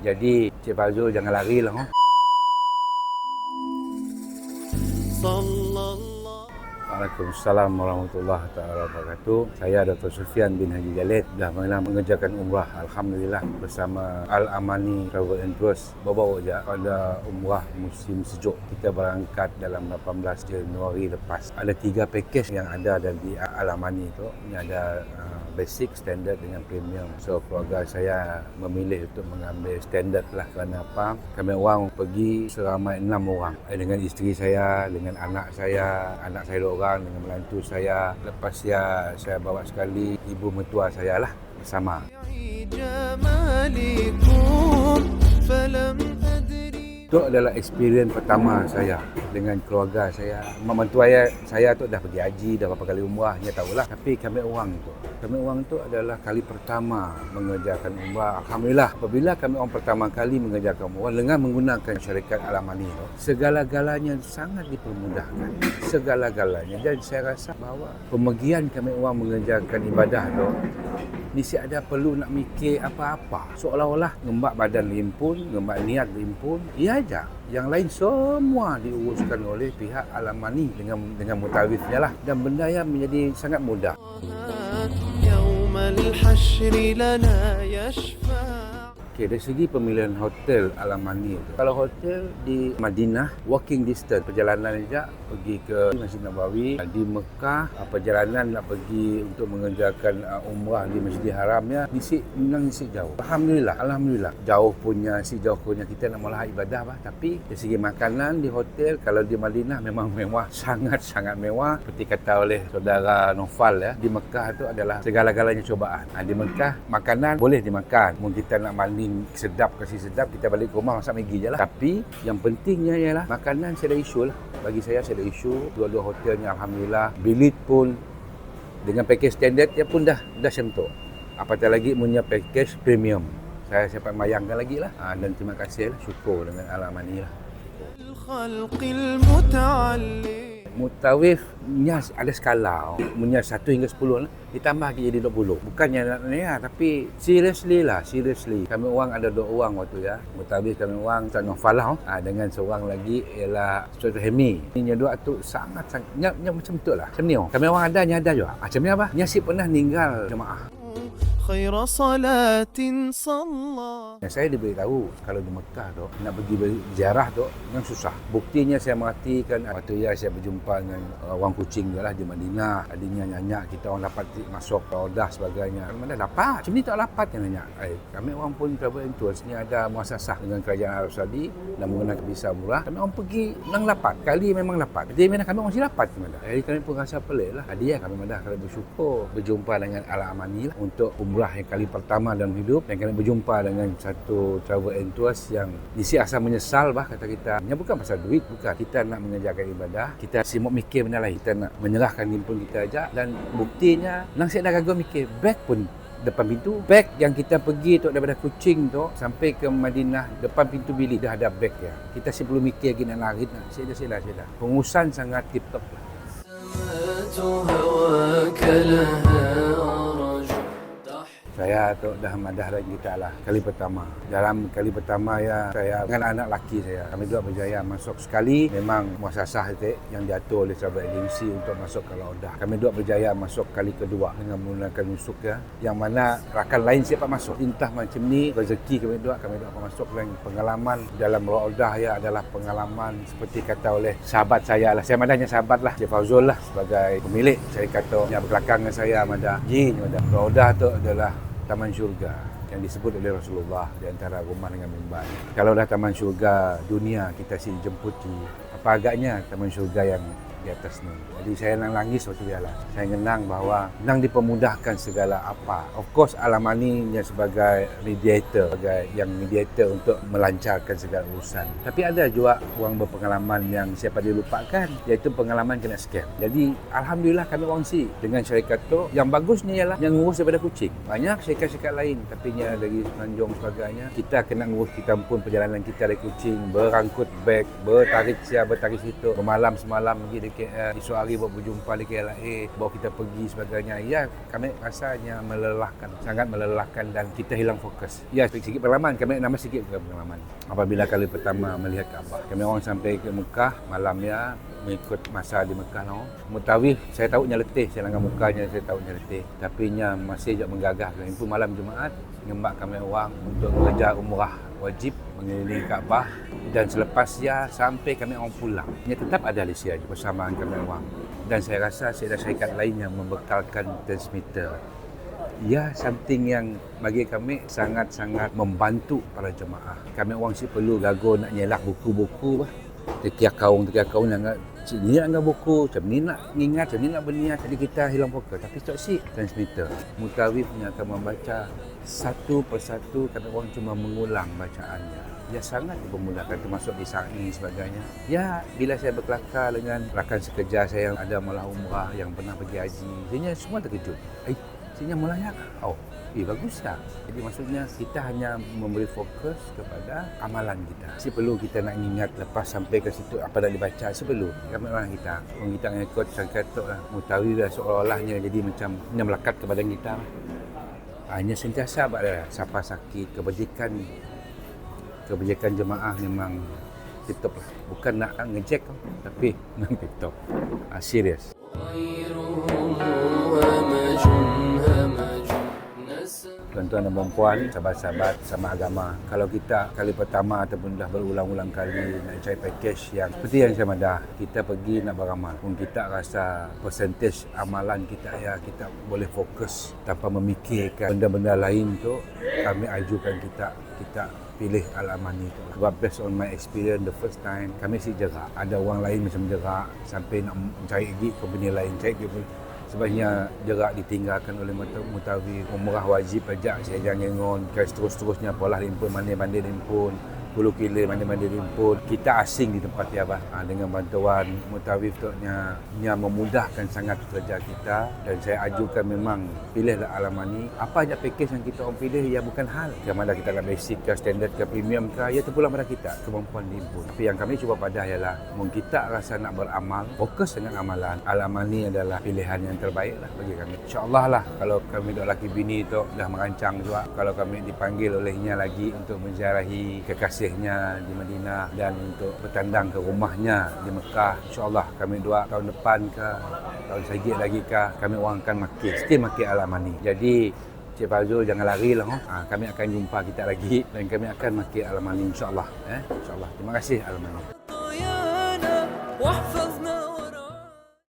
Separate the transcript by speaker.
Speaker 1: Jadi Cik Fazul jangan lari lah. Waalaikumsalam warahmatullahi wabarakatuh. Saya Dr. Sufian bin Haji Jalid dah mengerjakan umrah Alhamdulillah bersama Al-Amani Travel and Tours. Bawa-bawa je pada umrah musim sejuk. Kita berangkat dalam 18 Januari lepas. Ada 3 pakej yang ada di Al-Amani tu. Ini ada basic, standard dengan premium. So keluarga saya memilih untuk mengambil standard lah. Kerana apa? Kami orang pergi seramai 6 orang. Dengan isteri saya, dengan anak saya 2 orang, dengan menantu saya. Lepas saya bawa sekali ibu mertua saya lah bersama. Itu adalah experience pertama saya dengan keluarga saya. Mak mentua saya tu dah pergi haji, dah berapa kali umrah, dia tahulah. Tapi kami orang tu adalah kali pertama mengerjakan umrah. Alhamdulillah, apabila kami orang pertama kali mengerjakan umrah dengan menggunakan syarikat Al-Amani tu, segala-galanya sangat dipermudahkan. Segala-galanya. Dan saya rasa bahawa pemergian kami orang mengerjakan ibadah tu, mesti ada perlu nak mikir apa-apa. Seolah-olah ngembak badan limpun, ngembak niat limpun, ia aja. Yang lain semua diuruskan oleh pihak Al-Amani dengan mutawifnya lah. Dan benda yang menjadi sangat mudah. Okay, dari segi pemilihan hotel Al-Amani tu. Kalau hotel di Madinah, walking distance, perjalanan saja pergi ke Masjid Nabawi. Di Mekah, perjalanan nak pergi untuk mengerjakan umrah di Masjidil Haramnya, memang jauh. Alhamdulillah. Jauh punya kita nak mula ibadah bah. Tapi dari segi makanan di hotel, kalau di Madinah memang mewah, sangat-sangat mewah. Seperti kata oleh saudara Nofal ya, di Mekah tu adalah segala-galanya cobaan. Di Mekah, makanan boleh dimakan. Mungkin kita nak mandi kasih sedap, kita balik ke rumah masak Maggi je lah. Tapi yang pentingnya ialah makanan saya ada isu lah. Bagi saya ada isu. Dua-dua hotelnya Alhamdulillah. Bilik pun dengan package standard dia pun dah sentuh. Apatah lagi punya package premium. Saya dapat bayangkan lagi lah. Dan terima kasih lah. Syukur dengan Al-Amani lah. Mutawifnya ada skala. Punya 1 hingga 10 lah. Ditambah lagi jadi 20. Bukannya nak tapi seriously. Kami orang ada 2 orang waktu ya. Mutawif kami orang Ustaz Nofal lah. Dengan seorang lagi ialah Ustaz Hemi. Ini dua tu sangat macam betul lah. Macam ni. Kami orang ada nyada juga. Macam ni apa? Nyasib pernah meninggal jemaah. Saya diberitahu kalau di Mekah tu nak pergi ziarah tu yang susah. Buktinya saya merhatikan waktu saya berjumpa dengan orang kucing lah di Madinah. Adinya nyanyak kita orang dapat masuk ke Odah sebagainya. Mana dapat? Macam ni tak dapat yang nyanyak. Kami orang pun travel and tours ni ada muasasah dengan kerajaan Arab Saudi dan menggunakan visa murah. Kami orang pergi memang dapat. Kali memang dapat. Jadi mana kami orang mesti dapat mana. Jadi kami pun rasa pelik lah. Hadiah kami madah kalau bersyukur berjumpa dengan Al-Amani lah untuk umrah yang kali pertama dalam hidup, dan kami berjumpa dengan satu travel and tours yang isi asal menyesal kata kita. Ini bukan pasal duit, bukan. Kita nak mengerjakan ibadah, kita sibuk mikir benda lain. Kita nak menyerahkan himpun kita aja, dan buktinya nang saya dah gagal mikir, beg pun depan pintu. Beg yang kita pergi tu daripada Kuching tu sampai ke Madinah, depan pintu bilik dah ada beg ya. Kita sih perlu mikir lagi nak lari nak. Saya dah. Pengurusan sangat tip-top lah. Saya tu dah madah lagi kita lah kali pertama. Dalam kali pertama ya, saya dengan anak laki saya, kami dua berjaya masuk sekali. Memang muasasah itu yang diatur oleh travel agency untuk masuk ke Odah. Kami dua berjaya masuk kali kedua dengan menggunakan nusuk ya. Yang mana rakan lain siapa masuk. Entah macam ni rezeki kami dua akan masuk. Dan pengalaman dalam Odah ya adalah pengalaman seperti kata oleh sahabat saya lah. Saya madahnya sahabat lah, Cik Fazul lah sebagai pemilik. Saya kata yang berkelakang dengan saya madah. Odah tu adalah taman syurga yang disebut oleh Rasulullah di antara rumah dengan mimbar. Kalau dah taman syurga dunia kita sih jemputi, apa agaknya taman syurga yang di atas ni. Jadi saya nangis waktu dia lah. Saya mengenang bahawa nang dipermudahkan segala apa. Of course Al-Amani sebagai mediator, untuk melancarkan segala urusan. Tapi ada juga orang berpengalaman yang siapa dilupakan, iaitu pengalaman kena scam. Jadi Alhamdulillah kami orang dengan syarikat tu yang bagusnya ialah yang ngurus daripada Kuching. Banyak syarikat-syarikat lain tapi dari Tanjung sebagainya. Kita kena ngurus kita pun perjalanan kita dari Kuching, berangkut beg, bertarik situ, bermalam semalam pergi di KL, esok hari buat berjumpa di KLA, bawa kita pergi sebagainya. Ya, kami rasanya melelahkan, sangat melelahkan dan kita hilang fokus. Ya, sikit pengalaman, kami nama sikit pengalaman. Apabila kali pertama melihat Kaabah, kami orang sampai ke Mekah malamnya, mengikut masa di Mekah no. Mutawif saya tahunya letih, saya langgar mukanya saya tahunya letih. Tapi nya masih juga menggagah. Itu malam Jumaat ngembak kami orang untuk mengejar umrah wajib mengelilingi Kaabah dan selepasnya sampai kami orang pulang. Nya tetap ada Malaysia bersamaan kami orang. Dan saya rasa saya ada syarikat lain yang membekalkan transmitter. Ya, something yang bagi kami sangat-sangat membantu para jemaah. Kami orang si perlu gagal nak nyelak buku-buku bah. Tekiak kaung yang ni nak ngah buku, macam ni nak ingat, macam ni nak berniat. Jadi kita hilang fokus. Tapi tak si transmitter. Mutawifnya akan membaca satu persatu, kami orang cuma mengulang bacaannya. Ya sangat memudahkan, termasuk di sa'i sebagainya. Ya, bila saya berkelakar dengan rakan sekerja saya yang ada malah umrah, yang pernah pergi haji, dia semua terkejut. Sini melayak. Oh, bagus tak? Jadi maksudnya kita hanya memberi fokus kepada amalan kita. Si perlu kita nak ingat lepas sampai ke situ apa dah dibaca, si perlu. Kami orang kita. Orang kita ngikut sangkatok lah. Mutawi dah seolah-olahnya jadi macam dia melekat ke badan kita. Hanya sentiasa pada siapa sakit, kebajikan jemaah memang tip-top lah. Bukan nak ngejek tapi memang tip-top. Serius. Tuan-tuan dan puan, sahabat-sahabat sama agama. Kalau kita kali pertama ataupun dah berulang-ulang kali nak cari package yang seperti yang saya madah, kita pergi nak beramal. Pun kita rasa persentage amalan kita kita boleh fokus tanpa memikirkan benda-benda lain tu, kami ajukan kita pilih Al-Amani tu. Sebab based on my experience the first time, kami jerak. Ada orang lain macam jerak sampai nak cari gig company lain, sebabnya jerak ditinggalkan oleh Mutawif. Umrah wajib pajak saya jangan ngengon, terus-terusnya pola limpun, mandi limpun, 10 kilo mandi limpun. Kita asing di tempat dia dengan bantuan Mutawif tu nya memudahkan sangat kerja kita. Dan saya ajukan memang pilihlah Al-Amani. Apa aja package yang kita orang pilih ya bukan hal sama ada kita nak basic ke standard ke premium ke, ya terpulang pada kita kemampuan limpun. Tapi yang kami cuba padah ialah mungkin kita rasa nak beramal, fokus dengan amalan, Al-Amani adalah pilihan yang terbaik lah bagi kami. InsyaAllah lah kalau kami dok laki bini tu dah merancang juga, kalau kami dipanggil olehnya lagi untuk menziarahi kekasihnya di Madinah dan untuk bertandang ke rumahnya di Mekah, insyaAllah kami dua tahun depan ke tahun sedikit lagi ke, kami orang akan still maki Al-Amani. Jadi Cik Fazul jangan lari lah. Kami akan jumpa kita lagi dan kami akan maki Al-Amani insyaAllah. InsyaAllah. Terima kasih Al-Amani.